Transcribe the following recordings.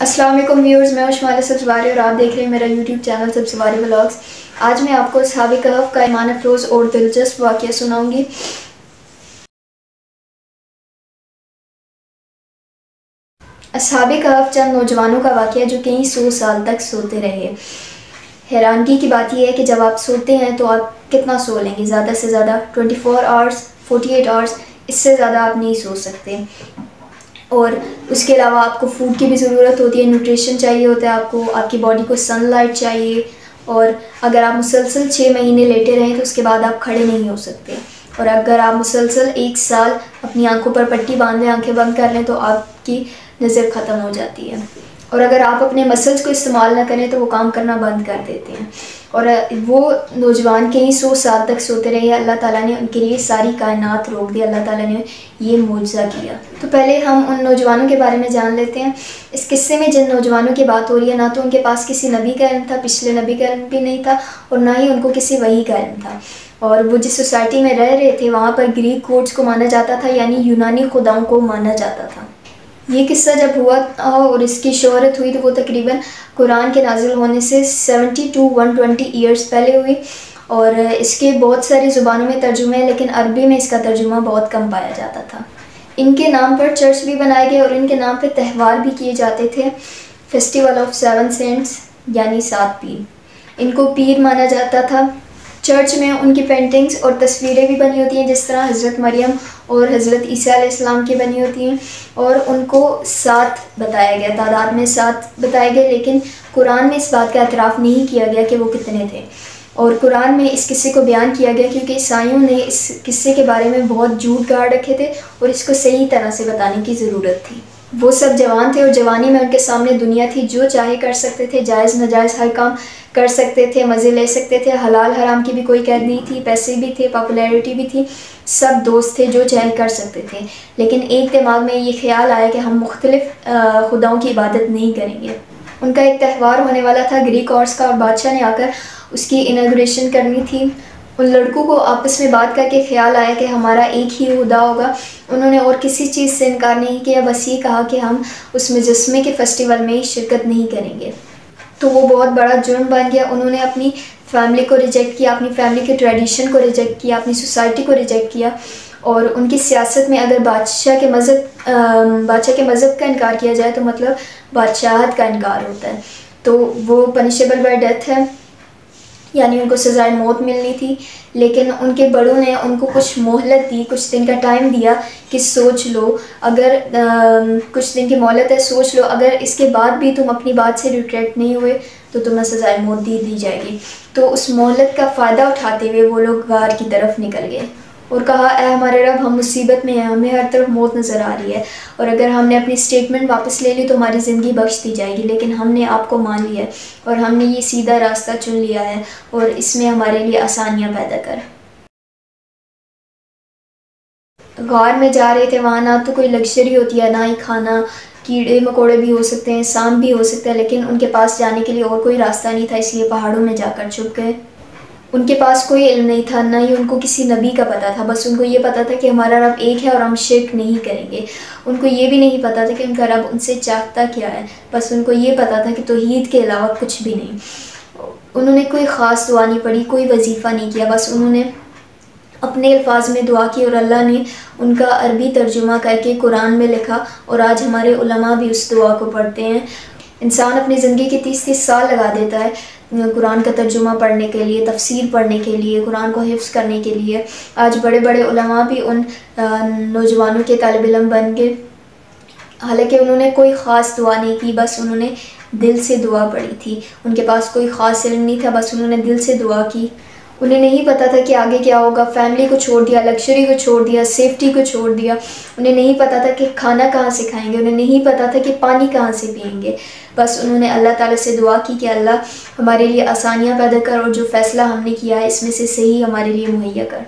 السلام علیکم ویورز، میں شمال سبزواری اور آپ دیکھ رہے ہیں میرا یوٹیوب چینل سبزواری ولاگز۔ آج میں آپ کو اصحاب کہف کا ایمان افروز اور دلچسپ واقعہ سناؤں گی۔ اصحاب کہف چند نوجوانوں کا واقعہ جو کئی سو سال تک سوتے رہے۔ حیرانگی کی بات یہ ہے کہ جب آپ سوتے ہیں تو آپ کتنا سو لیں گے؟ زیادہ سے زیادہ 24 آورز 48 آورز، اس سے زیادہ آپ نہیں سو سکتے۔ اور اس کے علاوہ آپ کو فوڈ کی بھی ضرورت ہوتی ہے، نیوٹریشن چاہیے ہوتا ہے آپ کی باڈی کو سن لائٹ چاہیے، اور اگر آپ مسلسل 6 مہینے لیٹے رہیں تو اس کے بعد آپ کھڑے نہیں ہو سکتے، اور اگر آپ مسلسل 1 سال اپنی آنکھوں پر پٹی باندھ لیں، آنکھیں بند کر لیں تو آپ کی نظر ختم ہو جاتی ہے، اور اگر آپ اپنے مسلز کو استعمال نہ کریں تو وہ کام کرنا بند کر دیتے ہیں۔ اور وہ نوجوان کئی 100 سال تک سوتے رہے، اللہ تعالیٰ نے ان کے لیے ساری کائنات روک دی، اللہ تعالیٰ نے یہ معجزہ کیا۔ تو پہلے ہم ان نوجوانوں کے بارے میں جان لیتے ہیں۔ اس قصے میں جن نوجوانوں کی بات ہو رہی ہے، نہ تو ان کے پاس کسی نبی کا علم تھا، پچھلے نبی کا علم بھی نہیں تھا، اور نہ ہی ان کو کسی وحی کا علم تھا، اور وہ جس سوسائٹی میں رہ رہے تھے وہاں پر گریک گوڈز کو مانا جاتا تھا، یعنی یونانی خداؤں کو مانا جاتا تھا۔ یہ قصہ جب ہوا اور اس کی شہرت ہوئی تو وہ تقریباً قرآن کے نازل ہونے سے 70 to 120 ایئرز پہلے ہوئی، اور اس کے بہت ساری زبانوں میں ترجمے ہیں، لیکن عربی میں اس کا ترجمہ بہت کم پایا جاتا تھا۔ ان کے نام پر چرچ بھی بنائے گئے اور ان کے نام پہ تہوار بھی کیے جاتے تھے، فیسٹیول آف 7 سینٹس یعنی 7 پیر۔ ان کو پیر مانا جاتا تھا۔ چرچ میں ان کی پینٹنگز اور تصویریں بھی بنی ہوتی ہیں، جس طرح حضرت مریم اور حضرت عیسیٰ علیہ السلام کی بنی ہوتی ہیں، اور ان کو 7 بتایا گیا، تعداد میں 7 بتائے گئے، لیکن قرآن میں اس بات کا اعتراف نہیں کیا گیا کہ وہ کتنے تھے، اور قرآن میں اس قصے کو بیان کیا گیا کیونکہ عیسائیوں نے اس قصے کے بارے میں بہت جھوٹ گاڑ رکھے تھے اور اس کو صحیح طرح سے بتانے کی ضرورت تھی۔ وہ سب جوان تھے اور جوانی میں ان کے سامنے دنیا تھی، جو چاہے کر سکتے تھے، جائز ناجائز ہر کام کر سکتے تھے، مزے لے سکتے تھے، حلال حرام کی بھی کوئی قید نہیں تھی، پیسے بھی تھے، پاپولیرٹی بھی تھی، سب دوست تھے، جو چاہے کر سکتے تھے۔ لیکن ایک دماغ میں یہ خیال آیا کہ ہم مختلف خداؤں کی عبادت نہیں کریں گے۔ ان کا ایک تہوار ہونے والا تھا گریک آرٹس کا، اور بادشاہ نے آ کر اس کی اناگوریشن کرنی تھی۔ ان لڑکوں کو آپس میں بات کر کے خیال آیا کہ ہمارا ایک ہی خدا ہوگا۔ انہوں نے اور کسی چیز سے انکار نہیں کیا، بس یہ کہا کہ ہم اس مجسمے کے فیسٹیول میں شرکت نہیں کریں گے۔ تو وہ بہت بڑا جرم بن گیا۔ انہوں نے اپنی فیملی کو ریجیکٹ کیا، اپنی فیملی کے ٹریڈیشن کو ریجیکٹ کیا، اپنی سوسائٹی کو ریجیکٹ کیا، اور ان کی سیاست میں اگر بادشاہ کے مذہب کا انکار کیا جائے تو مطلب بادشاہت کا انکار ہوتا ہے، تو وہ پنشیبل بائی ڈیتھ ہے، یعنی ان کو سزائے موت ملنی تھی۔ لیکن ان کے بڑوں نے ان کو کچھ مہلت دی، کچھ دن کا ٹائم دیا کہ سوچ لو، اگر کچھ دن کی مہلت ہے، سوچ لو، اگر اس کے بعد بھی تم اپنی بات سے ریٹریکٹ نہیں ہوئے تو تمہیں سزائے موت دی جائے گی۔ تو اس مہلت کا فائدہ اٹھاتے ہوئے وہ لوگ غار کی طرف نکل گئے اور کہا، اے ہمارے رب، ہم مصیبت میں ہیں، ہمیں ہر طرف موت نظر آ رہی ہے، اور اگر ہم نے اپنی سٹیٹمنٹ واپس لے لی تو ہماری زندگی بخش دی جائے گی، لیکن ہم نے آپ کو مان لیا ہے اور ہم نے یہ سیدھا راستہ چن لیا ہے، اور اس میں ہمارے لیے آسانیاں پیدا کر۔ غار میں جا رہے تھے، وہاں نہ تو کوئی لگژری ہوتی ہے، نہ ہی کھانا، کیڑے مکوڑے بھی ہو سکتے ہیں، سانپ بھی ہو سکتا ہے، لیکن ان کے پاس جانے کے لیے اور کوئی راستہ نہیں تھا، اس لیے پہاڑوں میں جا کر چھپ گئے۔ ان کے پاس کوئی علم نہیں تھا، نہ ہی ان کو کسی نبی کا پتہ تھا، بس ان کو یہ پتہ تھا کہ ہمارا رب ایک ہے اور ہم شرک نہیں کریں گے۔ ان کو یہ بھی نہیں پتہ تھا کہ ان کا رب ان سے چاہتا کیا ہے، بس ان کو یہ پتہ تھا کہ توحید کے علاوہ کچھ بھی نہیں۔ انہوں نے کوئی خاص دعا نہیں پڑھی، کوئی وظیفہ نہیں کیا، بس انہوں نے اپنے الفاظ میں دعا کی، اور اللہ نے ان کا عربی ترجمہ کر کے قرآن میں لکھا، اور آج ہمارے علماء بھی اس دعا کو پڑھتے ہیں۔ انسان اپنی زندگی کے 30 سال لگا دیتا ہے قرآن کا ترجمہ پڑھنے کے لیے، تفسیر پڑھنے کے لیے، قرآن کو حفظ کرنے کے لیے۔ آج بڑے بڑے علماء بھی ان نوجوانوں کے طالب علم بن گئے، حالانکہ انہوں نے کوئی خاص دعا نہیں کی، بس انہوں نے دل سے دعا پڑھی تھی۔ ان کے پاس کوئی خاص علم نہیں تھا، بس انہوں نے دل سے دعا کی۔ انہیں نہیں پتہ تھا کہ آگے کیا ہوگا، فیملی کو چھوڑ دیا، لگژری کو چھوڑ دیا، سیفٹی کو چھوڑ دیا، انہیں نہیں پتہ تھا کہ کھانا کہاں سے کھائیں گے، انہیں نہیں پتہ تھا کہ پانی کہاں سے پئیں گے، بس انہوں نے اللہ تعالیٰ سے دعا کی کہ اللہ ہمارے لیے آسانیاں پیدا کر، اور جو فیصلہ ہم نے کیا ہے اس میں سے صحیح ہمارے لیے مہیا کر۔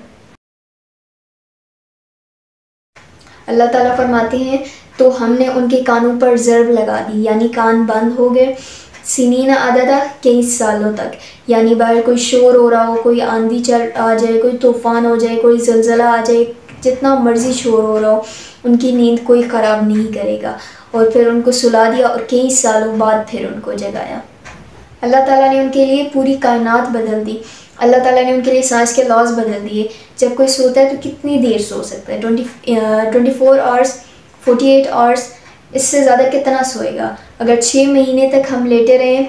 اللہ تعالیٰ فرماتے ہیں، تو ہم نے ان کے کانوں پر ضرب لگا دی، یعنی کان بند ہو گئے، سنین عددہ کئی سالوں تک، یعنی باہر کوئی شور ہو رہا ہو، کوئی آندھی چل آ جائے، کوئی طوفان ہو جائے، کوئی زلزلہ آ جائے، جتنا مرضی شور ہو رہا ہو ان کی نیند کوئی خراب نہیں کرے گا، اور پھر ان کو سلا دیا اور کئی سالوں بعد پھر ان کو جگایا۔ اللہ تعالیٰ نے ان کے لیے پوری کائنات بدل دی، اللہ تعالیٰ نے ان کے لیے سائنس کے لاز بدل دیے۔ جب کوئی سوتا ہے تو کتنی دیر سو سکتا ہے؟ 24 آورس، 48 آورس، اس سے زیادہ کتنا سوئے گا؟ اگر 6 مہینے تک ہم لیٹے رہیں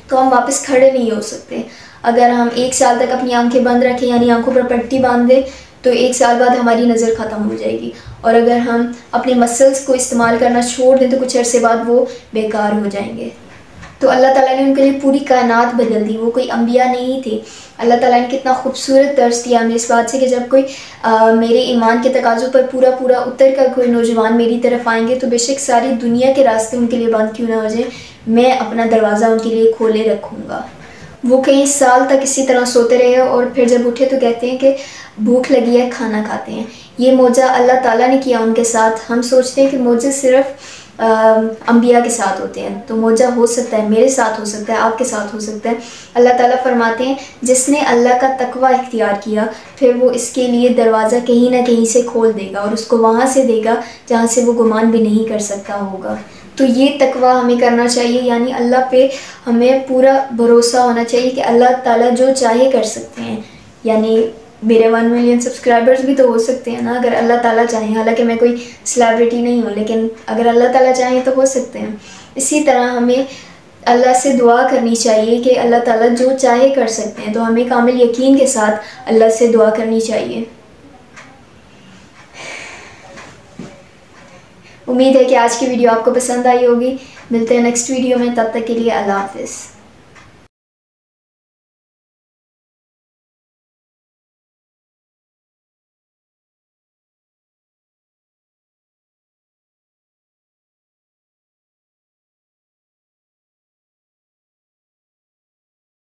تو ہم واپس کھڑے نہیں ہو سکتے۔ اگر ہم 1 سال تک اپنی آنکھیں بند رکھیں، یعنی آنکھوں پر پٹی باندھ دیں، تو 1 سال بعد ہماری نظر ختم ہو جائے گی، اور اگر ہم اپنے مسلس کو استعمال کرنا چھوڑ دیں تو کچھ عرصے بعد وہ بیکار ہو جائیں گے۔ تو اللہ تعالیٰ نے ان کے لیے پوری کائنات بدل دی، وہ کوئی انبیاء نہیں تھے۔ اللہ تعالیٰ نے کتنا خوبصورت درس دیا ہمیں اس بات سے کہ جب کوئی میرے ایمان کے تقاضوں پر پورا اتر کر کوئی نوجوان میری طرف آئیں گے تو بے شک ساری دنیا کے راستے ان کے لیے بند کیوں نہ ہو جائیں، میں اپنا دروازہ ان کے لیے کھولے رکھوں گا۔ وہ کئی سال تک اسی طرح سوتے رہے اور پھر جب اٹھے تو کہتے ہیں کہ بھوک لگی ہے، کھانا کھاتے ہیں۔ یہ معجزہ اللہ تعالیٰ نے کیا ان کے ساتھ۔ ہم سوچتے ہیں کہ معجزے صرف انبیاء کے ساتھ ہوتے ہیں، تو معجزہ ہو سکتا ہے، میرے ساتھ ہو سکتا ہے، آپ کے ساتھ ہو سکتا ہے۔ اللہ تعالیٰ فرماتے ہیں جس نے اللہ کا تقوی اختیار کیا پھر وہ اس کے لیے دروازہ کہیں نہ کہیں سے کھول دے گا اور اس کو وہاں سے دے گا جہاں سے وہ گمان بھی نہیں کر سکتا ہوگا۔ تو یہ تقوی ہمیں کرنا چاہیے، یعنی اللہ پہ ہمیں پورا بھروسہ ہونا چاہیے کہ اللہ تعالیٰ جو چاہے کر سکتے ہیں۔ یعنی میرے 1 ملین سبسکرائبرز بھی تو ہو سکتے ہیں نا اگر اللہ تعالیٰ چاہیں، حالانکہ میں کوئی سلیبریٹی نہیں ہوں، لیکن اگر اللہ تعالیٰ چاہیں تو ہو سکتے ہیں۔ اسی طرح ہمیں اللہ سے دعا کرنی چاہیے کہ اللہ تعالیٰ جو چاہے کر سکتے ہیں، تو ہمیں کامل یقین کے ساتھ اللہ سے دعا کرنی چاہیے۔ امید ہے کہ آج کی ویڈیو آپ کو پسند آئی ہوگی۔ ملتے ہیں نیکسٹ ویڈیو میں، تب تک کے لیے اللہ حافظ۔